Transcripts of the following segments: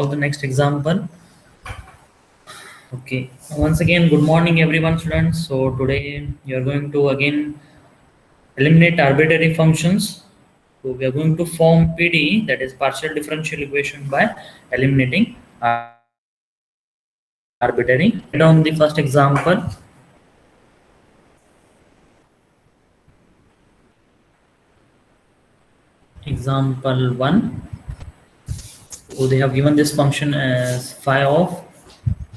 the next example. Okay, once again, good morning, everyone, students. So, today you are going to again eliminate arbitrary functions. So, we are going to form PD, that is partial differential equation, by eliminating arbitrary functions. So, write down the first example. Example 1. So they have given this function as phi of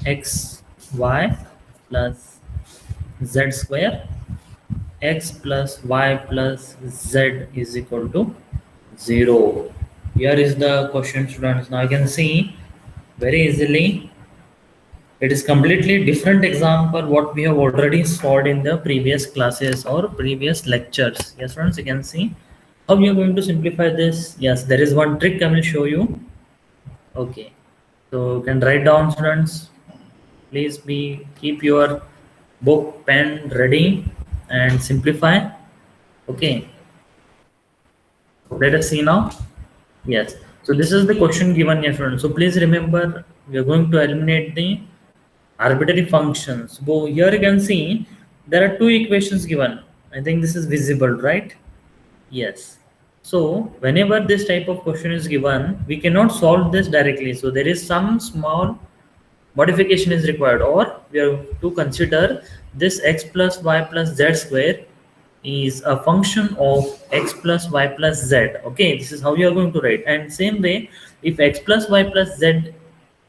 x y plus z square, x plus y plus z is equal to 0. Here is the question, students. Now you can see very easily it is completely different example what we have already solved in the previous classes or previous lectures. Yes, students, you can see how we are going to simplify this. Yes, there is one trick I will show you. Okay, so you can write down, students. Please be keep your book pen ready and simplify. Okay, let us see now. Yes, so this is the question given here, students. So please remember we are going to eliminate the arbitrary functions. So here you can see there are two equations given. I think this is visible, right? Yes. So whenever this type of question is given, we cannot solve this directly. So there is some small modification is required, or we have to consider this x plus y plus z square is a function of x plus y plus z. Okay, this is how you are going to write. And same way, if x plus y plus z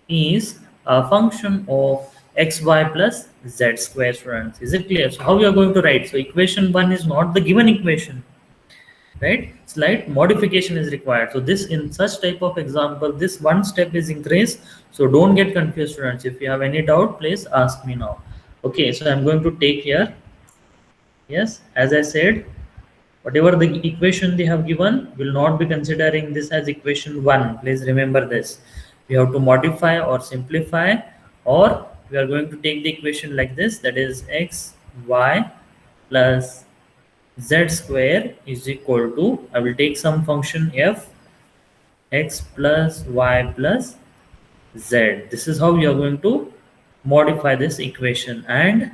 is a function of xy plus z square, students, is it clear? So how you are going to write? So equation 1 is not the given equation, right? Slight modification is required. So this, in such type of example, this one step is increased. So don't get confused, students. If you have any doubt, please ask me now. Okay, so I'm going to take here. Yes, as I said, whatever the equation they have given, will not be considering this as equation 1. Please remember this. We have to modify or simplify, or we are going to take the equation like this, that is x y plus z square is equal to, I will take some function f, x plus y plus z. This is how we are going to modify this equation. And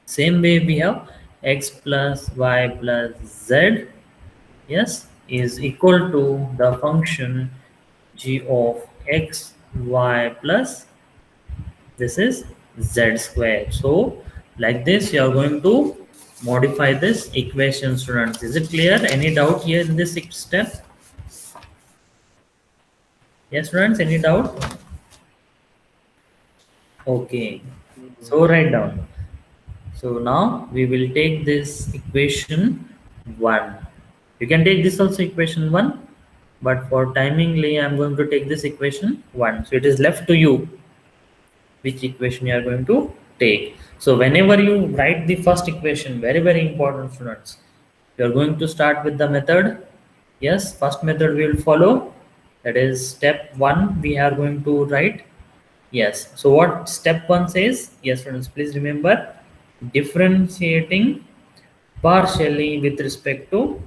same way we have x plus y plus z, yes, is equal to the function g of x y plus, this is z square. So like this you are going to modify this equation, students. Is it clear? Any doubt here in this step? Yes, students, any doubt? Okay, so write down. So now we will take this equation 1. You can take this also equation 1, but for timingly I'm going to take this equation 1. So it is left to you which equation you are going to take. So whenever you write the first equation, very very important, students, you are going to start with the method. Yes, first method we will follow, that is step 1 we are going to write. Yes, so what step 1 says? Yes, students, please remember, differentiating partially with respect to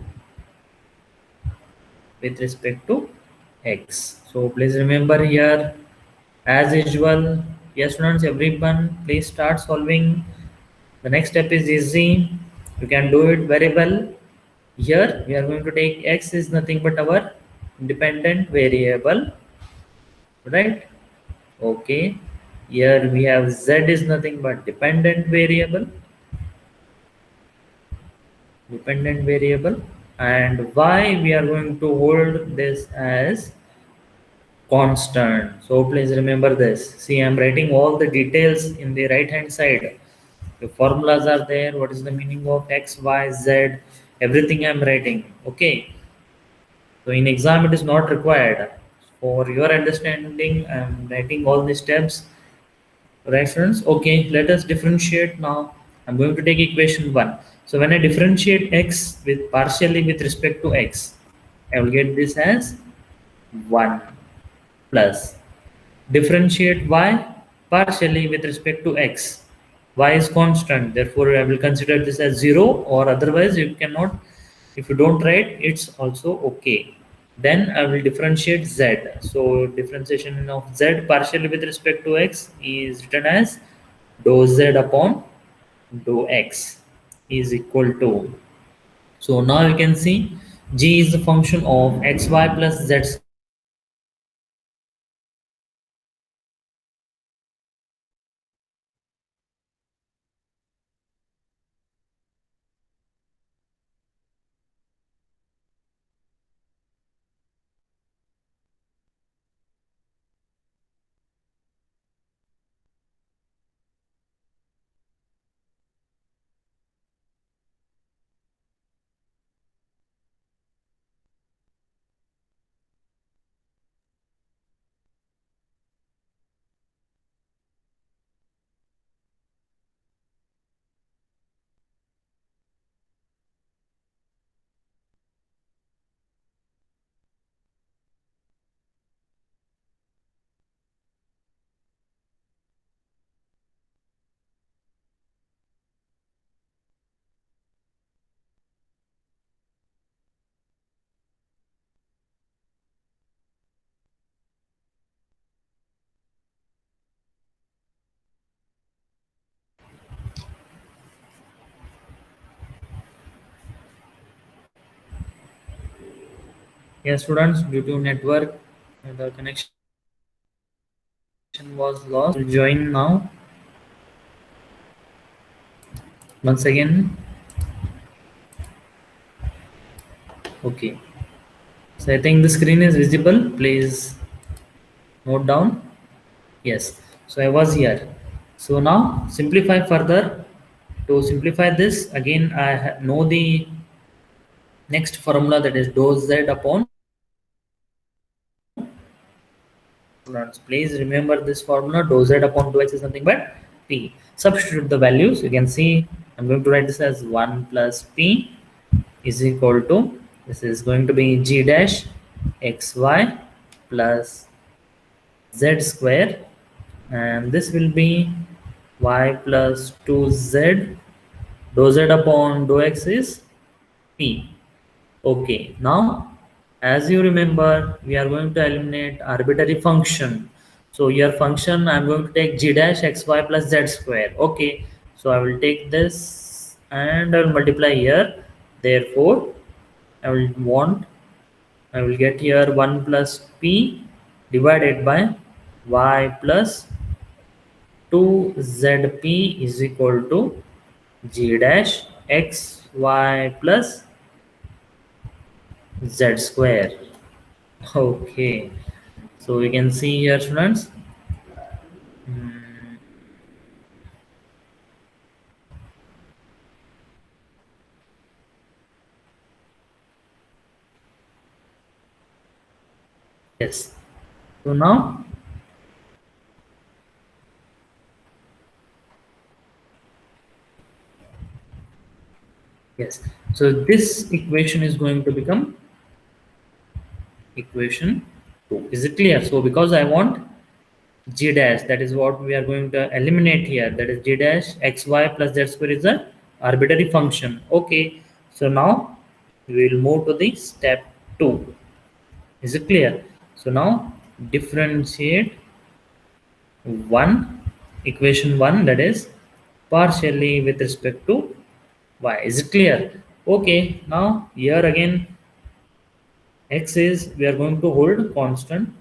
x. So please remember here, as usual. Yes, students, everyone, please start solving. The next step is easy. You can do it very well. Here we are going to take x is nothing but our independent variable, right? Okay. Here we have z is nothing but dependent variable, and y we are going to hold this as constant. So please remember this. See, I'm writing all the details in the right hand side. The formulas are there. What is the meaning of x, y, z? Everything I'm writing. Okay. So in exam it is not required. For your understanding, I'm writing all the steps. Right, friends? Okay, let us differentiate now. I'm going to take equation 1. So when I differentiate x with partially with respect to x, I will get this as 1 plus differentiate y partially with respect to x. Y is constant, therefore I will consider this as 0, or otherwise you cannot. If you don't write, it's also okay. Then I will differentiate z. So differentiation of z partially with respect to x is written as dou z upon dou x is equal to. So now you can see g is the function of xy plus z square. So g is the function of xy plus z square. Yes, students, due to network, the connection was lost. Will join now. Once again, okay. So I think the screen is visible. Please note down. Yes. So I was here. So now simplify further. To simplify this, again I know the next formula, that is dou z upon. Students, please remember this formula. Dou z upon dou x is nothing but p. Substitute the values. You can see I'm going to write this as 1 plus p is equal to, this is going to be g dash xy plus z square, and this will be y plus 2z. Dou z upon dou x is p. Okay, now as you remember, we are going to eliminate arbitrary function. So your function, I'm going to take g dash xy plus z square. Okay, so I will take this and I will multiply here. Therefore, I will want, I will get here 1 plus p divided by y plus 2zp is equal to g dash xy plus z square. Okay, so we can see here, students. Mm, yes. So now, yes. So this equation is going to become equation 2. Is it clear? So because I want g dash, that is what we are going to eliminate here. That is g dash xy plus z square is a arbitrary function. Okay. So now we will move to the step 2. Is it clear? So now differentiate 1, equation 1, that is partially with respect to y. Is it clear? Okay, now here again x is, we are going to hold constant.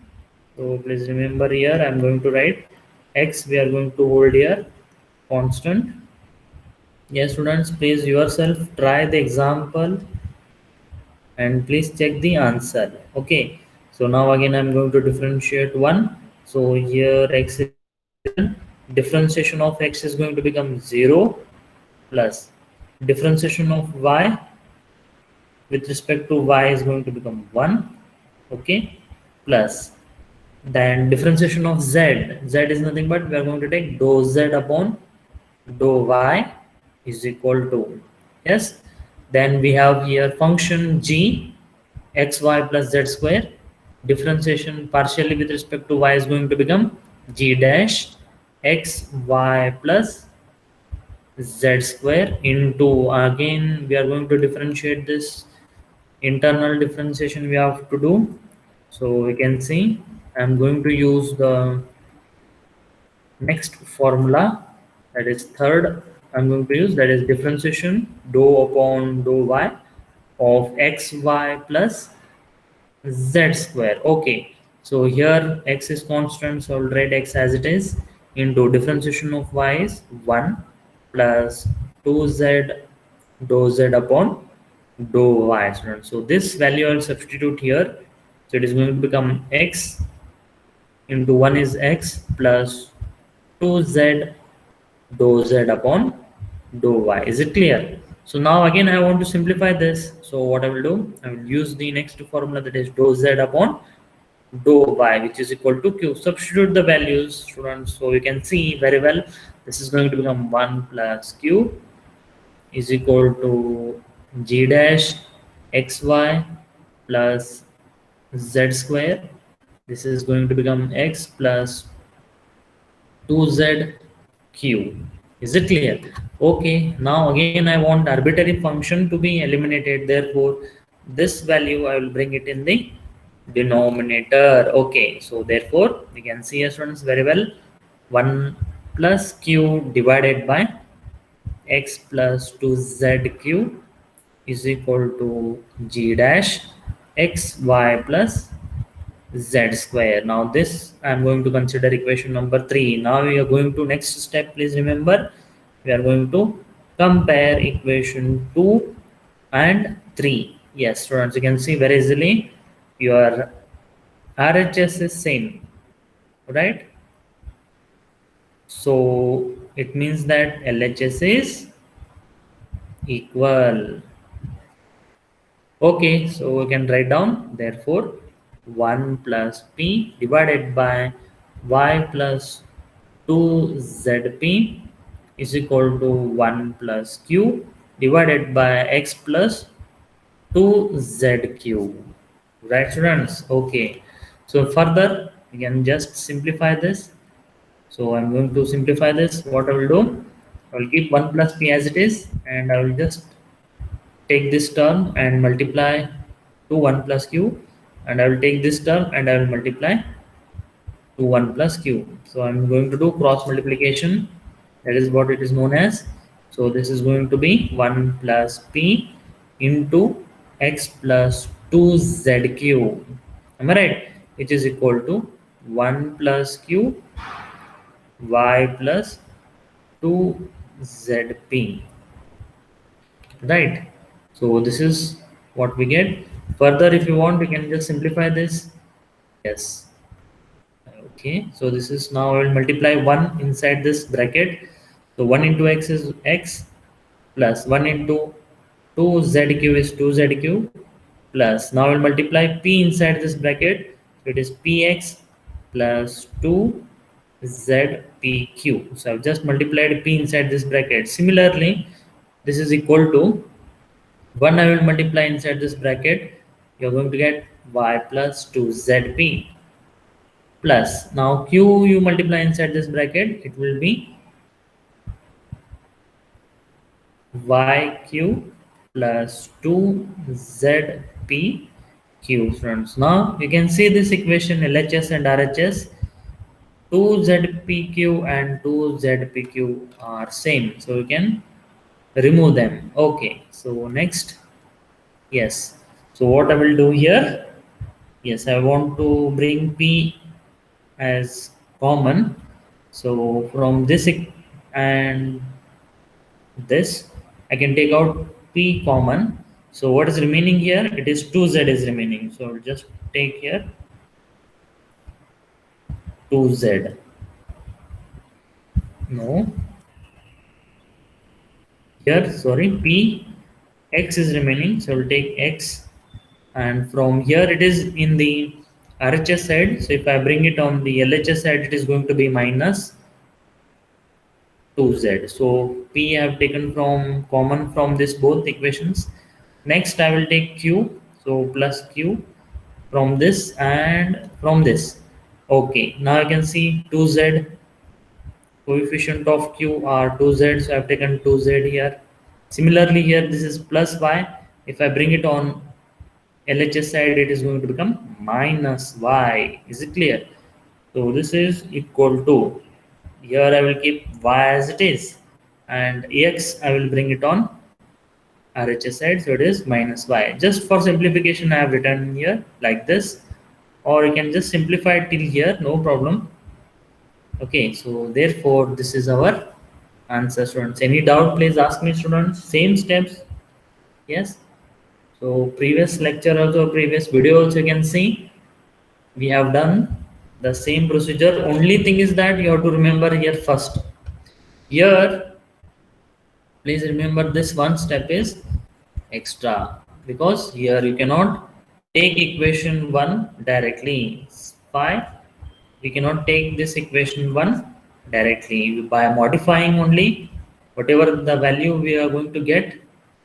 So please remember, here I am going to write x, we are going to hold here constant. Yes, students, please yourself try the example and please check the answer. Okay, so now again I'm going to differentiate 1. So here x is given, differentiation of x is going to become 0 plus differentiation of y with respect to y is going to become 1. Okay, plus then differentiation of z, z is nothing but we are going to take dou z upon dou y is equal to, yes. Then we have here function g xy plus z square, differentiation partially with respect to y is going to become g dash x y plus z square into, again we are going to differentiate this internal differentiation we have to do. So we can see I'm going to use the next formula, that is third I'm going to use, that is differentiation dou upon dou y of xy plus z square. Okay, so here x is constant, so I'll write x as it is, into differentiation of y is 1 plus 2z dou z upon dou y. So this value I'll substitute here, so it is going to become x into 1 is x plus 2z dou z upon dou y. Is it clear? So now again I want to simplify this. So what I will do, I will use the next formula, that is dou z upon dou y, which is equal to q. Substitute the values, students, so you can see very well. This is going to become 1 plus q is equal to g dash xy plus z square. This is going to become x plus 2z q. Is it clear? Okay, now again I want arbitrary function to be eliminated, therefore this value I will bring it in the denominator. Okay, so therefore we can see here, students, very well, 1 plus q divided by x plus 2zq is equal to g dash xy plus z square. Now this I'm going to consider equation number 3. Now we are going to next step. Please remember, we are going to compare equation 2 and 3. Yes, students, you can see very easily your RHS is same, right? So it means that LHS is equal. Okay, so we can write down, therefore 1 plus p divided by y plus 2zp is equal to 1 plus q divided by x plus 2zq. Right, students? Okay, so further we can just simplify this. So I'm going to simplify this. What I will do, I will keep 1 plus p as it is, and I will just take this term and multiply to 1 plus q, and I will take this term and I will multiply to 1 plus q. So I'm going to do cross multiplication, that is what it is known as. So this is going to be 1 plus p into x plus 2zq, am I right, which is equal to 1 plus q y plus 2zp, right? So this is what we get. Further, if you want, we can just simplify this. Yes, okay, so this is, now I will multiply 1 inside this bracket. So 1 into x is x plus 1 into 2zq is 2zq plus, now I will multiply p inside this bracket. So it is px plus 2zpq. So I've just multiplied p inside this bracket. Similarly, this is equal to 1 I will multiply inside this bracket. You're going to get y plus 2zp plus, now q you multiply inside this bracket, it will be yq plus 2zpq, friends. Now you can see this equation LHS and RHS, 2zpq and 2zpq are same, so you can remove them. Okay, so next, yes, so what I will do here, yes, I want to bring p as common. So from this and this, I can take out p common. So what is remaining here? It is 2z is remaining. So I'll just take here 2z. No. Here, sorry, p x is remaining. So I'll take x. And from here it is in the RHS side. So if I bring it on the LHS side, it is going to be minus 2z. So p I have taken from common from this both equations. Next I will take q, so plus q from this and from this. Okay, now I can see 2z, coefficient of q are 2z, so I have taken 2z here. Similarly here this is plus y. If I bring it on LHS side it is going to become minus y. Is it clear? So this is equal to, here I will keep y as it is, and x I will bring it on RHS side, so it is minus y. Just for simplification I have written here like this, or you can just simplify it till here, no problem. Okay, so therefore this is our answer, students. Any doubt, please ask me, students. Same steps. Yes. So previous lecture also, previous video also, you can see we have done the same procedure. Only thing is that you have to remember here first. Here, please remember this one step is extra, because here you cannot take equation 1 directly. Why? We cannot take this equation 1 directly. By modifying only, whatever the value we are going to get,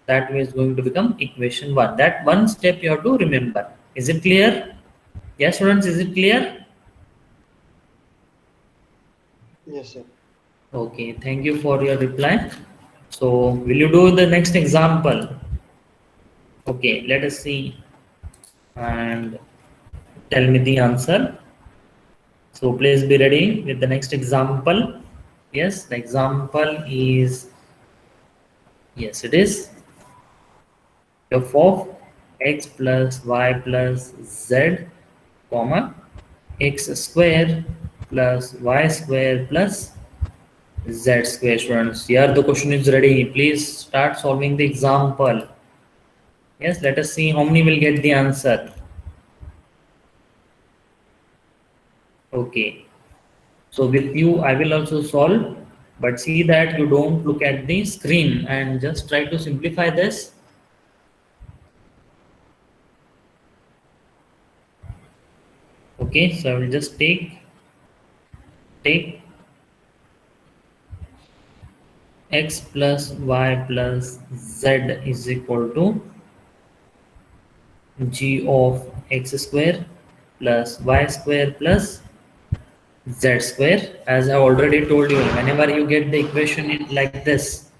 that is going to become equation 1. That one step you have to remember. Is it clear? Yes, students, is it clear? Yes, sir. Okay, thank you for your reply. So, will you do the next example? Okay, let us see and tell me the answer. So, please be ready with the next example. Yes, the example is, yes, it is f of x plus y plus z, comma, x square plus y square plus z square. Students, here the question is ready. Please start solving the example. Yes, let us see how many will get the answer. Okay, so with you I will also solve, but see that you don't look at the screen and just try to simplify this. Okay, so I will just take x plus y plus z is equal to g of x square plus y square plus z square. As I already told you, whenever you get the equation in like this,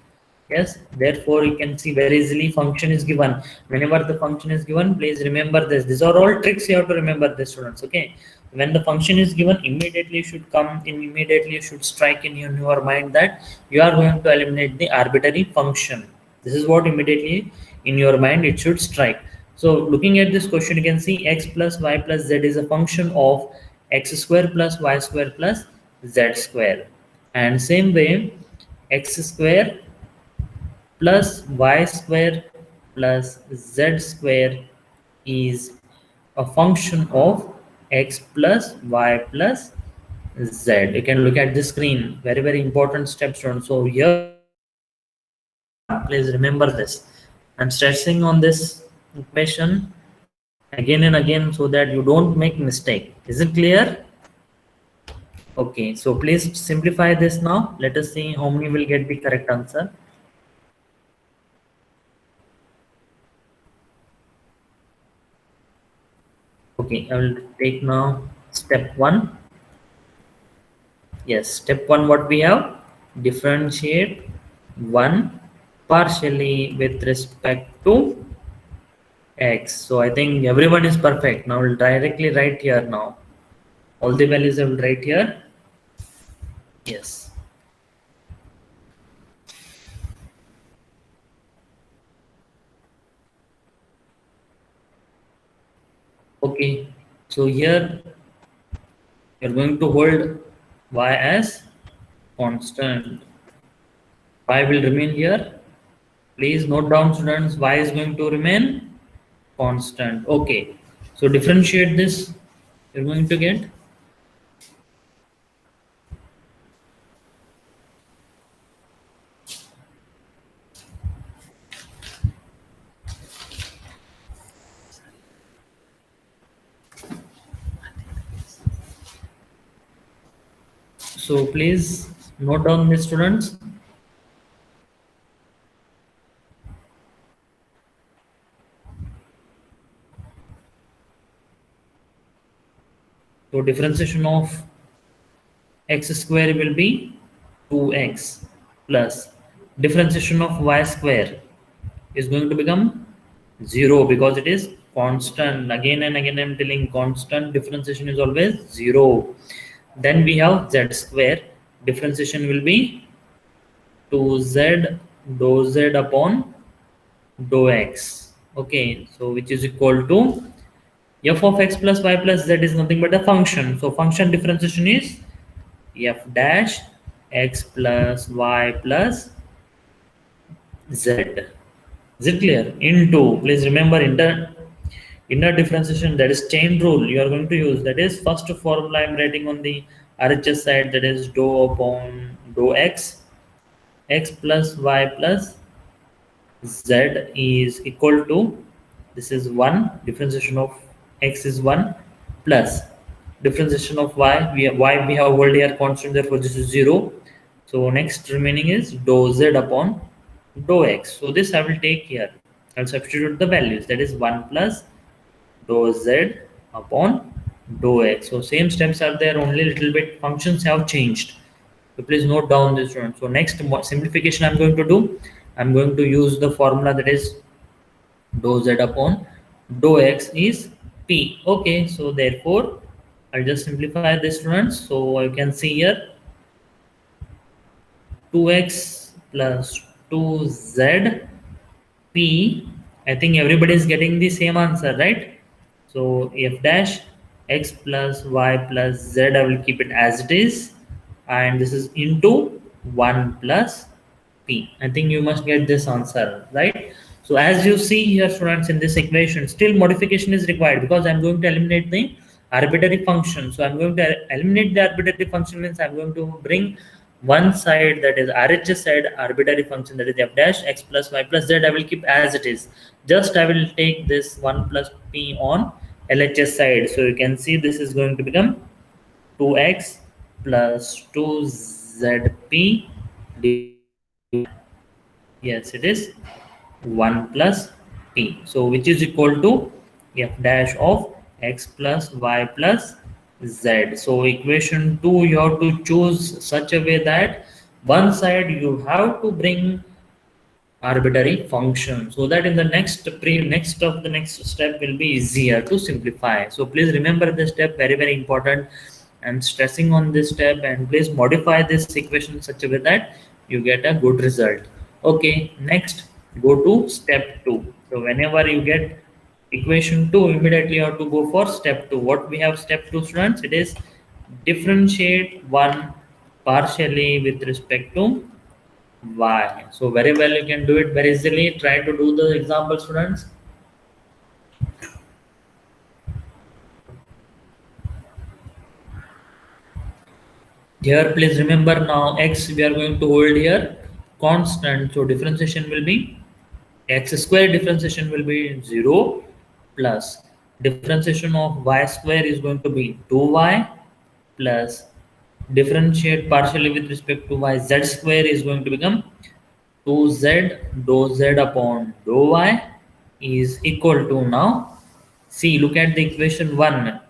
yes, therefore you can see very easily function is given. Whenever the function is given, please remember this. These are all tricks you have to remember this, students. Okay, when the function is given, immediately you should come in, immediately you should strike in your mind that you are going to eliminate the arbitrary function. This is what immediately in your mind it should strike. So looking at this question, you can see x plus y plus z is a function of x square plus y square plus z square, and same way x square plus y square plus z square is a function of x plus y plus z. You can look at the screen. Very, very important steps. So here, please remember this. I'm stressing on this equation again and again so that you don't make mistake. Is it clear? Okay, so please simplify this now. Let us see how many will get the correct answer. Okay, I will take now step 1. Yes, step 1, what we have? Differentiate 1 partially with respect to x. So I think everyone is perfect. Now we'll directly write here now. All the values I will write here. Yes. Okay. So here you're going to hold y as constant. Y will remain here. Please note down, students, y is going to remain constant. Okay. So differentiate this. You're going to get, so please note down this, students. So differentiation of x square will be 2x plus differentiation of y square is going to become 0 because it is constant. Again and again I'm telling, constant differentiation is always 0. Then we have z square, differentiation will be 2z dou z upon dou x. Okay, so which is equal to f of x plus y plus z is nothing but a function. So function differentiation is f dash x plus y plus z. Is it clear? Into, please remember, inner differentiation, that is chain rule you are going to use. That is first formula I am writing on the RHS side, that is dou upon dou x, x plus y plus z is equal to, this is 1, differentiation of x is 1 plus differentiation of y, we have hold here constant, therefore this is 0. So next remaining is dou z upon dou x. So this I will take here, I'll substitute the values, that is 1 plus dou z upon dou x. So same steps are there, only little bit functions have changed. So please note down this one. So next simplification I'm going to do, I'm going to use the formula, that is dou z upon dou x is p. Okay, so therefore I'll just simplify this, students. So you can see here 2x plus 2z p. I think everybody is getting the same answer, right? So f dash x plus y plus z, I will keep it as it is, and this is into 1 plus p. I think you must get this answer, right? So as you see here, students, in this equation, still modification is required because I'm going to eliminate the arbitrary function. So I'm going to eliminate the arbitrary function, means I'm going to bring one side, that is RHS side, arbitrary function, that is f dash x plus y plus z, I will keep as it is. Just I will take this 1 plus p on LHS side. So you can see this is going to become 2x plus 2zp. Yes, it is 1 plus p. So which is equal to f dash of x plus y plus z. So equation 2 you have to choose such a way that one side you have to bring arbitrary function, so that in the next step will be easier to simplify. So please remember this step, very important. I'm stressing on this step, and please modify this equation in such a way that you get a good result. Okay, next go to step 2. So whenever you get equation 2, immediately you have to go for step 2. What we have step 2, students? It is differentiate one partially with respect to y. So very well, you can do it very easily. Try to do the example, students. Here please remember, now x we are going to hold here constant, so differentiation will be x square, differentiation will be 0 plus differentiation of y square is going to be 2y plus differentiate partially with respect to y, z square is going to become 2z dou z upon dou y is equal to, now see, look at the equation 1.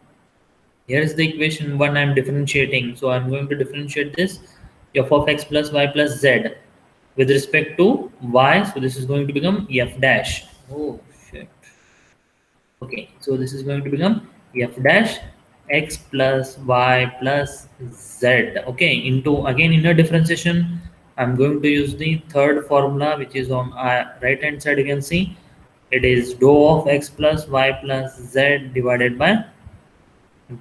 Here is the equation 1 I'm differentiating. So I'm going to differentiate this f of x plus y plus z with respect to y. So this is going to become f dash. Oh shit. Okay, so this is going to become f dash x plus y plus z. Okay, into again inner differentiation, I'm going to use the third formula, which is on right hand side. You can see it is dou of x plus y plus z divided by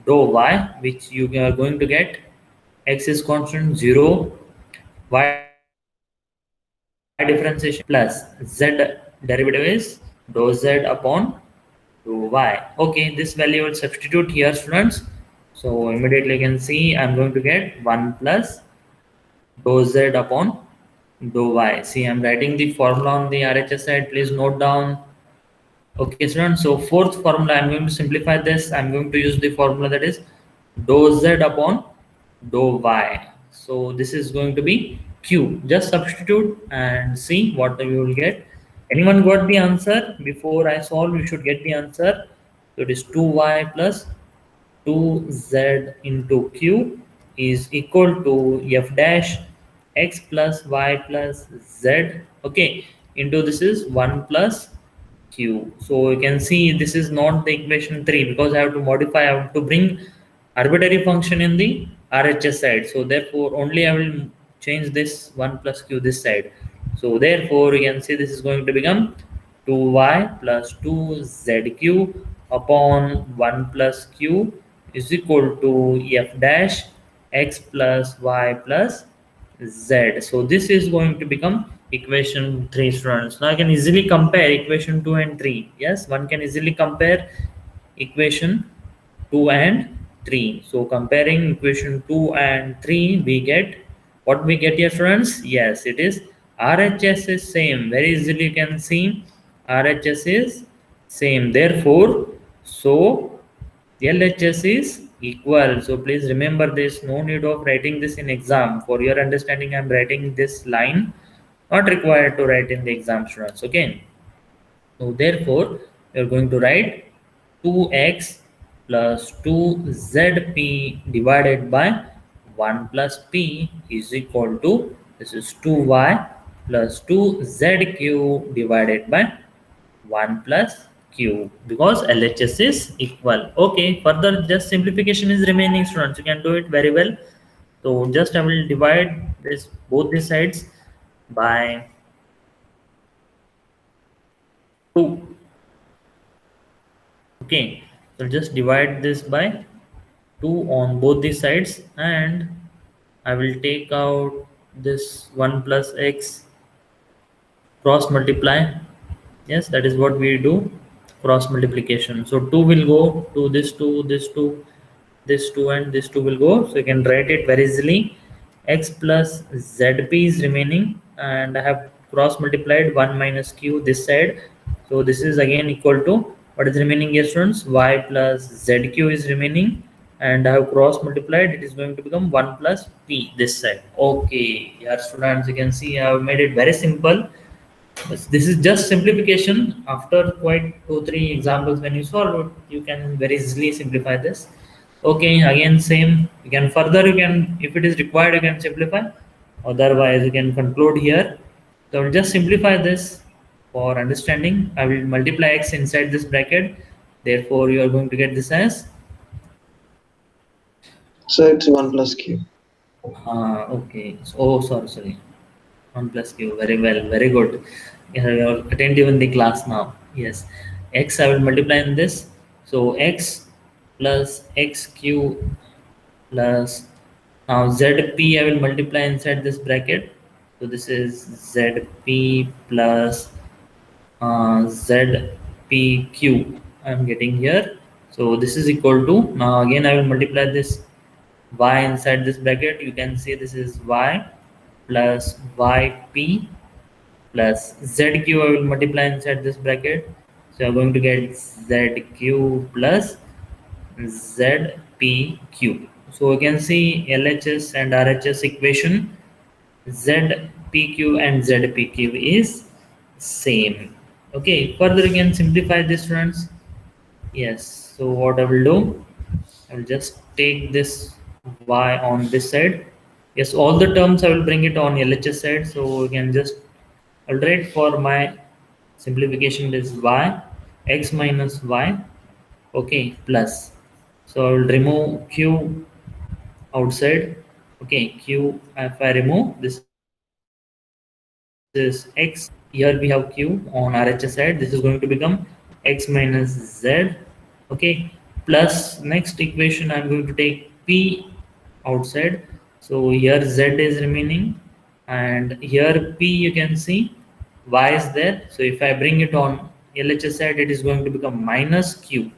dou y, which you are going to get x is constant 0, y differentiation plus z derivative is dou z upon dou y. Okay, this value will substitute here, students. So immediately you can see I'm going to get 1 plus dou z upon dou y. See, I'm writing the formula on the RHS side. Please note down. Okay, students. So fourth formula, I'm going to simplify this. I'm going to use the formula, that is dou z upon dou y. So this is going to be q. Just substitute and see what you will get. Anyone got the answer? Before I solve, you should get the answer. So it is 2y plus 2z into q is equal to f dash x plus y plus z. Okay, into this is 1 plus q. So you can see this is not the equation 3 because I have to modify, I have to bring arbitrary function in the RHS side. So therefore only I will change this 1 plus q this side. So therefore you can see this is going to become 2y plus 2zq upon 1 plus q is equal to f dash x plus y plus z. So this is going to become equation 3, students. Now I can easily compare equation 2 and 3. Yes, one can easily compare equation 2 and 3. So comparing equation 2 and 3, we get what we get here, friends. Yes, it is RHS is same. Very easily you can see RHS is same. Therefore, so LHS is equal. So please remember this. No need of writing this in exam. For your understanding, I am writing this line. Not required to write in the exam, students. Okay. So therefore, we are going to write 2x plus 2zp divided by 1 plus p is equal to, this is 2y plus 2zq divided by 1 plus q, because LHS is equal. Okay, further just simplification is remaining, students. You can do it very well. So just I will divide this both the sides by 2. Okay, so just divide this by 2 on both the sides, and I will take out this 1 plus x, cross multiply. Yes, that is what we do, cross multiplication. So 2 will go to this 2, this 2, this 2, and this 2 will go. So you can write it very easily. X plus zp is remaining, and I have cross multiplied 1 minus q this side. So this is again equal to what is remaining here, students. Y plus zq is remaining, and I have cross multiplied. It is going to become 1 plus p this side. Okay, yeah, students, you can see I have made it very simple. This is just simplification. After quite 2-3 examples, when you solve it, you can very easily simplify this. Okay, again same. You can further, you can, if it is required, you can simplify. Otherwise, you can conclude here. So I will just simplify this for understanding. I will multiply x inside this bracket. Therefore, you are going to get this as So it's 1 plus q. okay. So, oh, sorry. 1 plus q. Very well. Very good. You're attentive in the class now. Yes. X I will multiply in this. So x plus xq plus, now zp I will multiply inside this bracket. So this is zp plus zpq I am getting here. So this is equal to, now again I will multiply this y inside this bracket. You can see this is y plus yp plus zq I will multiply inside this bracket. So I'm going to get zq plus zpq. So you can see LHS and RHS equation, zpq and zpq is same. Okay, further you can simplify this, friends. Yes, so what I will do, I will just take this y on this side. Yes, all the terms I will bring it on LHS side. So you can just, I'll write for my simplification is y, x minus y, okay, plus. So I will remove q outside. Okay, q, if I remove, this is x. Here we have q on RHS side. This is going to become x minus z. Okay, plus next equation I'm going to take p outside. So here z is remaining, and here p you can see y is there. So if I bring it on LHS side, it is going to become minus q.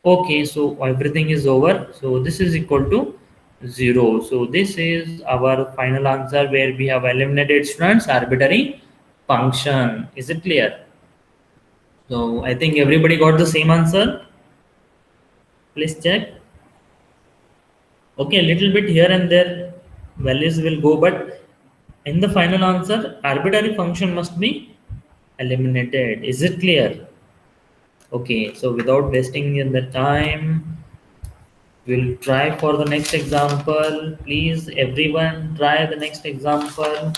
Okay, so everything is over. So this is equal to 0. So this is our final answer where we have eliminated, students, arbitrary function. Is it clear? So I think everybody got the same answer. Please check. Okay, a little bit here and there values will go, but in the final answer, arbitrary function must be eliminated. Is it clear? Okay, so without wasting in the time, we'll try for the next example. Please, everyone, try the next example.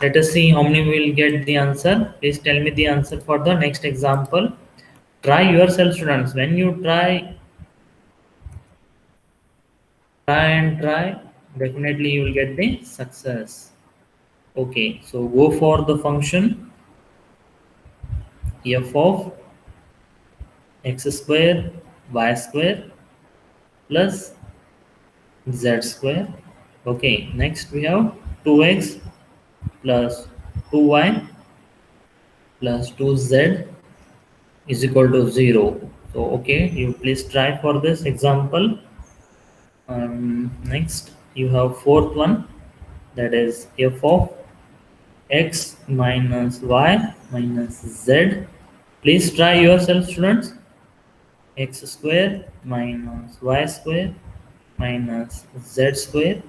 Let us see how many will get the answer. Please tell me the answer for the next example. Try yourself, students. When you try, definitely you will get the success. Okay, so go for the function f of x square y square plus z square. Okay, next we have 2x plus 2y plus 2z is equal to 0. So okay, you please try for this example. Next you have fourth one, that is f of x minus y minus z. Please try yourself, students. X square minus y square minus z square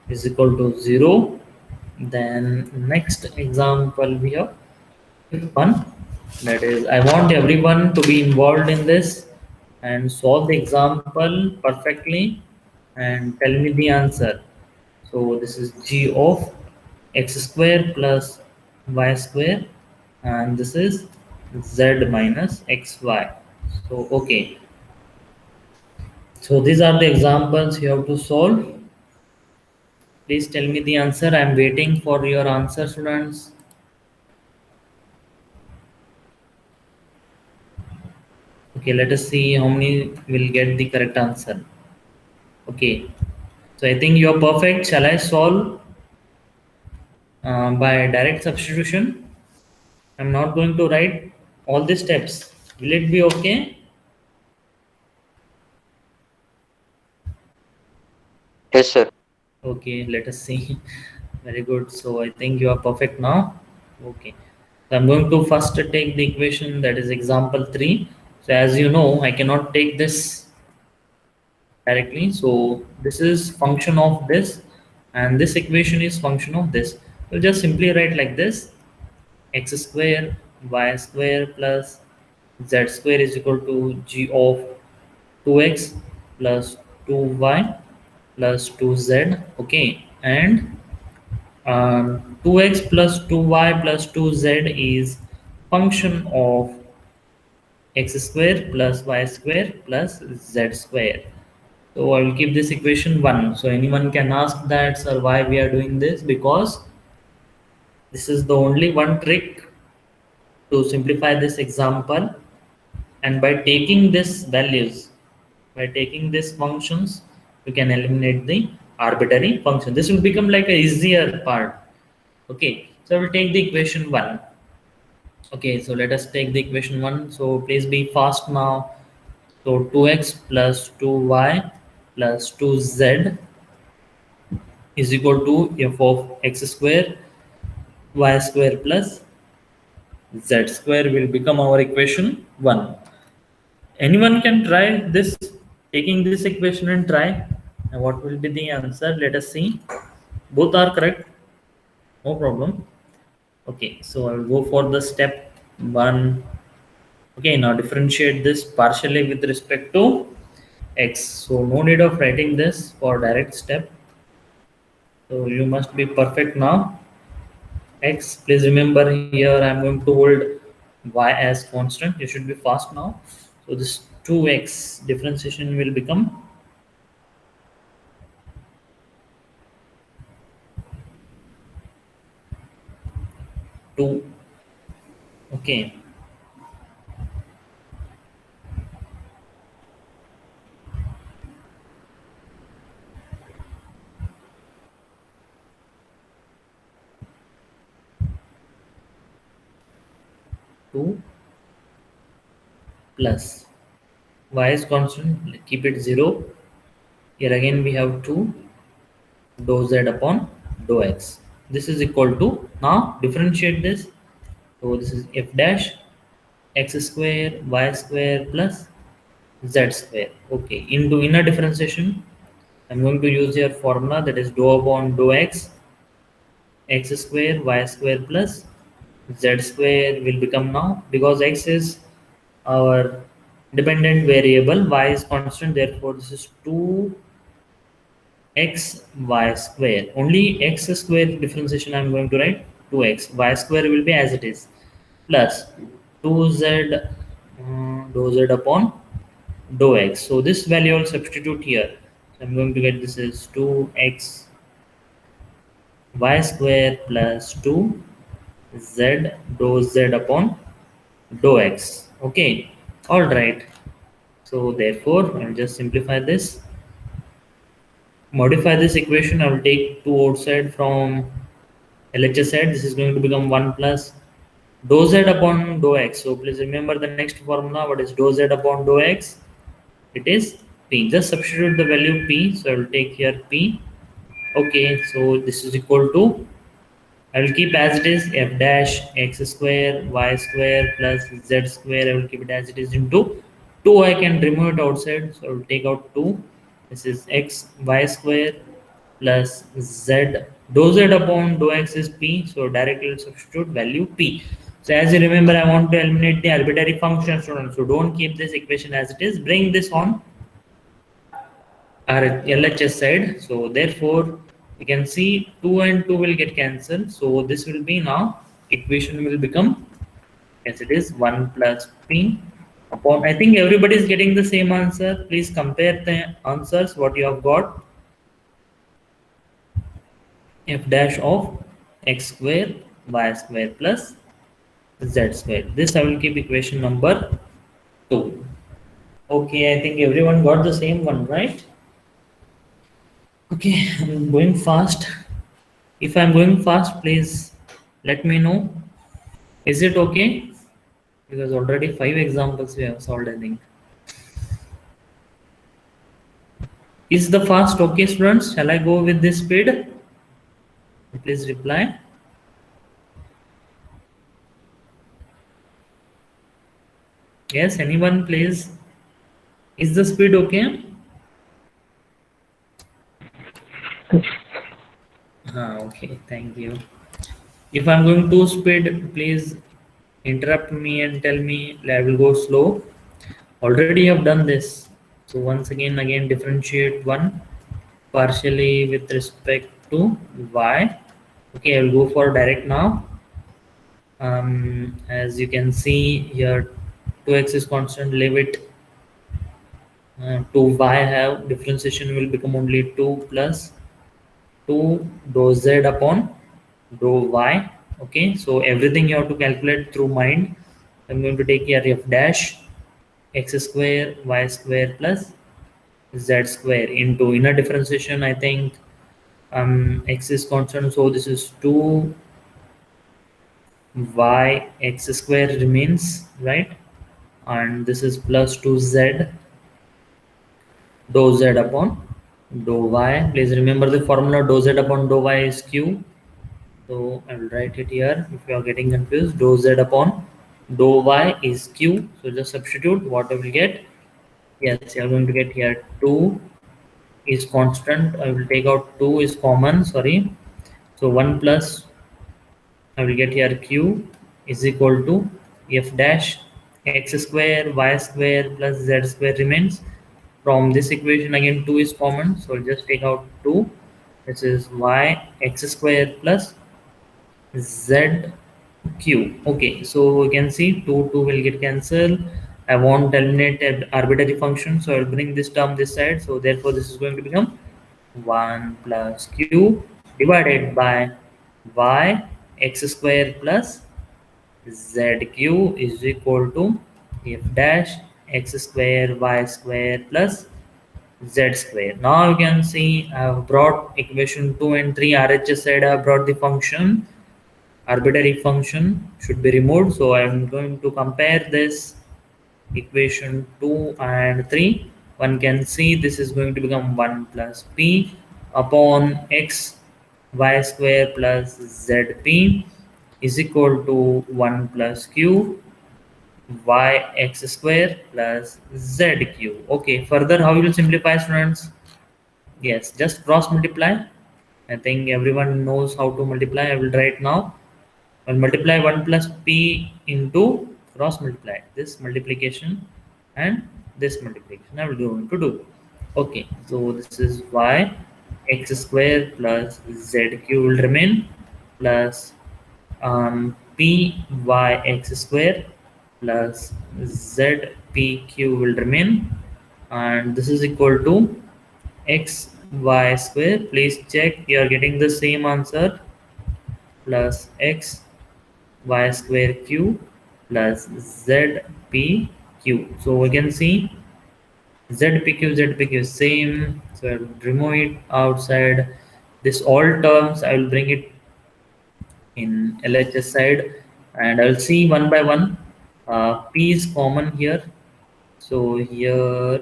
is equal to 0. Then next example we have one, that is I want everyone to be involved in this and solve the example perfectly and tell me the answer. So this is g of x square plus y square, and this is z minus xy. So okay, so these are the examples you have to solve. Please tell me the answer. I am waiting for your answer, students. Okay, let us see how many will get the correct answer. Okay, so I think you are perfect. Shall I solve by direct substitution? I'm not going to write all the steps. Will it be okay? Yes, sir. Okay, let us see. Very good. So I think you are perfect now. Okay. So I'm going to first take the equation, that is example 3. So as you know, I cannot take this directly. So this is function of this, and this equation is function of this. We'll just simply write like this: x square y square plus z square is equal to g of 2x plus 2y plus 2z. Okay, and 2x plus 2y plus 2z is function of x square plus y square plus z square. So I will keep this equation 1. So anyone can ask that, sir, why we are doing this? Because this is the only one trick to simplify this example, and by taking this values, by taking these functions, you can eliminate the arbitrary function. This will become like a easier part. Okay, so I will take the equation 1. Okay, so let us take the equation 1. So please be fast now. So 2x plus 2y plus 2z is equal to f of x square y square plus z square will become our equation 1. Anyone can try this, taking this equation and try. And what will be the answer? Let us see. Both are correct. No problem. Okay, so I will go for the step 1. Okay, now differentiate this partially with respect to x. So no need of writing this for direct step. So you must be perfect now. X, please remember here I am going to hold y as constant. You should be fast now. So this 2x differentiation will become 2. Okay, two plus y is constant, keep it 0. Here again we have 2 dou z upon dou x. This is equal to, now differentiate this. So this is f dash x square y square plus z square. Okay, into inner differentiation I'm going to use here formula, that is dou upon dou x, x square y square plus z square will become, now because x is our dependent variable, y is constant, therefore this is 2 x y square. Only x square differentiation I'm going to write. 2x, y square will be as it is, plus 2z dou z upon dou x. So this value I'll substitute here. So I'm going to get this is 2x y square plus 2z dou z upon dou x. Okay, all right. So therefore, I'll just simplify this. Modify this equation. I will take 2 outside from LHS side. This is going to become 1 plus dou z upon dou x. So please remember the next formula. What is dou z upon dou x? It is p. Just substitute the value p. So I will take here p. Okay, so this is equal to, I will keep as it is, f dash x square y square plus z square. I will keep it as it is into 2. I can remove it outside, so I will take out 2. This is x y square plus z dou z upon dou x is p. So directly substitute value p. So as you remember, I want to eliminate the arbitrary function, students. So don't keep this equation as it is. Bring this on our LHS side. So therefore, you can see 2 and 2 will get cancelled. So this will be now, equation will become, as it is, 1 plus p upon, I think everybody is getting the same answer. Please compare the answers, what you have got. F dash of x square y square plus z square. This I will keep equation number 2. Okay, I think everyone got the same one, right? Okay, I'm going fast. If I'm going fast, please let me know. Is it okay? Because already 5 examples we have solved, I think. Is the fast okay, students? Shall I go with this speed? Please reply. Yes, anyone, please? Is the speed okay? Okay, thank you. If I'm going too speed, please interrupt me and tell me I will go slow. Already have done this. So once again differentiate 1 partially with respect to y. Okay, I will go for direct now. As you can see here, 2x is constant, leave it to y have differentiation will become only 2 plus 2 dou z upon dou y. Okay, so everything you have to calculate through mind. I'm going to take here f dash x square y square plus z square into inner differentiation. I think x is constant, so this is 2 y x square remains, right? And this is plus 2z dou z upon dou y. Please remember the formula, dou z upon dou y is q. So I will write it here if you are getting confused. Dou z upon dou y is q. So just substitute what I will get. Yes, you are going to get here 2 is constant. I will take out 2 is common, sorry. So 1 plus, I will get here q is equal to f dash x square y square plus z square remains. From this equation again 2 is common, so I'll just take out 2. This is y x square plus z q. Okay, so you can see 2 will get cancelled. I want to eliminate an arbitrary function, so I'll bring this term this side. So therefore this is going to become 1 plus q divided by y x square plus zq is equal to f dash x square y square plus z square. Now you can see I have brought equation 2 and 3 RHS side. I have brought the function, arbitrary function should be removed. So I am going to compare this equation 2 and 3. One can see this is going to become 1 plus p upon x y square plus zp is equal to 1 plus q y x square plus zq. Okay, further how you will simplify, students? Yes, just cross multiply. I think everyone knows how to multiply. I will write now. I'll multiply 1 plus p into cross multiply this multiplication and this multiplication I will going to do. Okay, so this is y x square plus zq will remain plus pyx square plus zpq will remain, and this is equal to xy square. Please check you are getting the same answer, plus x y square q plus zpq. So we can see zpq same, so I'll remove it outside this all terms. I will bring it in LHS side, and I'll see one by one. P is common here, so here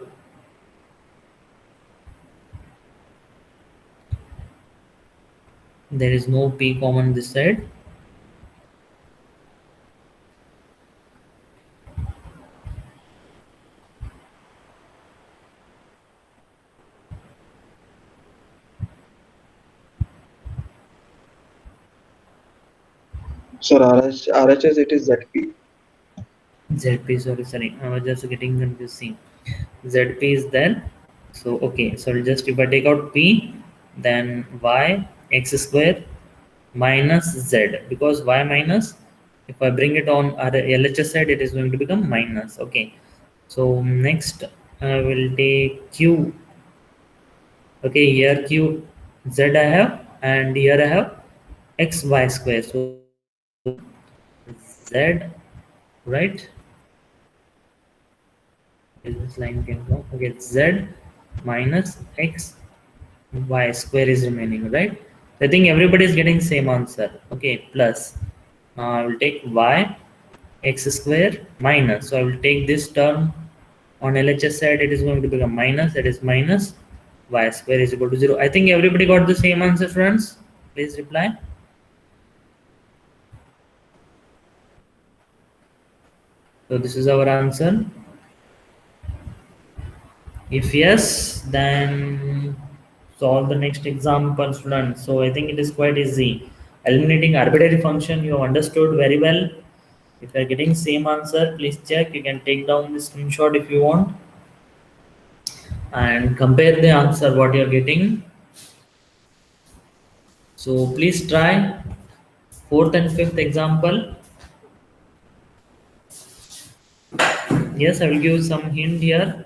there is no P common this side. Sir, RHS it is ZP. ZP, sorry, I was just getting confused. See, ZP is there. So okay, so just if I take out P, then y x square minus z, because y minus, if I bring it on our LHS side, it is going to become minus. Okay, so next I will take q. Okay, here q z I have, and here I have x y square. So z, right? Where this line came from? Okay, z minus x y square is remaining, right? I think everybody is getting same answer. Okay, plus now I will take y x square minus, so I will take this term on LHS side, it is going to become minus, that is minus y square is equal to 0. I think everybody got the same answer, friends. Please reply. So this is our answer. If yes, then solve the next example, students. So I think it is quite easy. Eliminating arbitrary function, you have understood very well. If you are getting same answer, please check. You can take down the screenshot if you want and compare the answer what you are getting. So please try fourth and fifth example. Yes, I will give some hint here.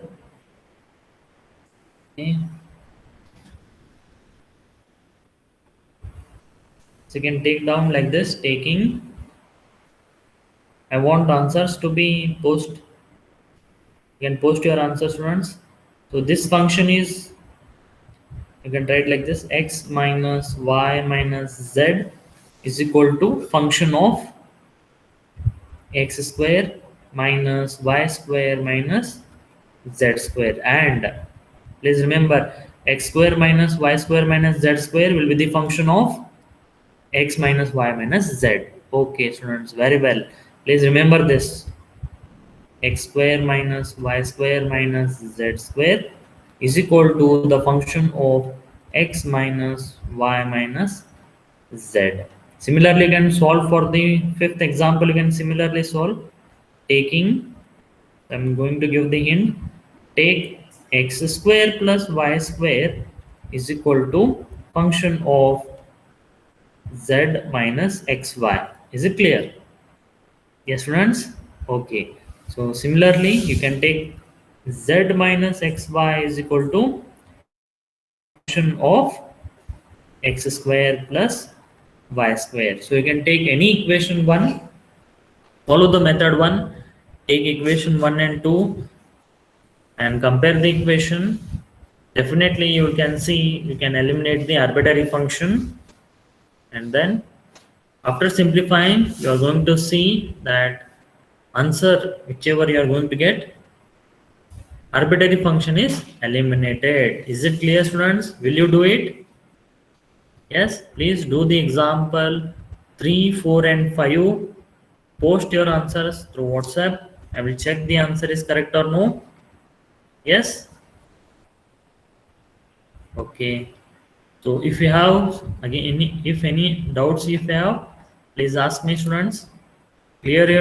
Okay. So you can take down like this, taking. I want answers to be post. You can post your answers, students. So this function is, you can write like this: x minus y minus z is equal to function of x square minus y square minus z square. And please remember, x square minus y square minus z square will be the function of x minus y minus z. Okay, students, very well. Please remember this: x square minus y square minus z square is equal to the function of x minus y minus z. Similarly, you can solve for the fifth example. You can similarly solve, taking, I'm going to give the hint, take x square plus y square is equal to function of z minus xy. Is it clear? Yes, friends? Okay. So similarly, you can take z minus xy is equal to function of x square plus y square. So you can take any equation 1, follow the method 1, take equation 1 and 2 and compare the equation. Definitely you can see, you can eliminate the arbitrary function, and then after simplifying you are going to see that answer whichever you are going to get, arbitrary function is eliminated. Is it clear, students? Will you do it? Yes, please do the example 3, 4 and 5. Post your answers through WhatsApp. I will check the answer is correct or no. Yes? Okay. So if you have, again, if any doubts if you have, please ask me, students. Clear your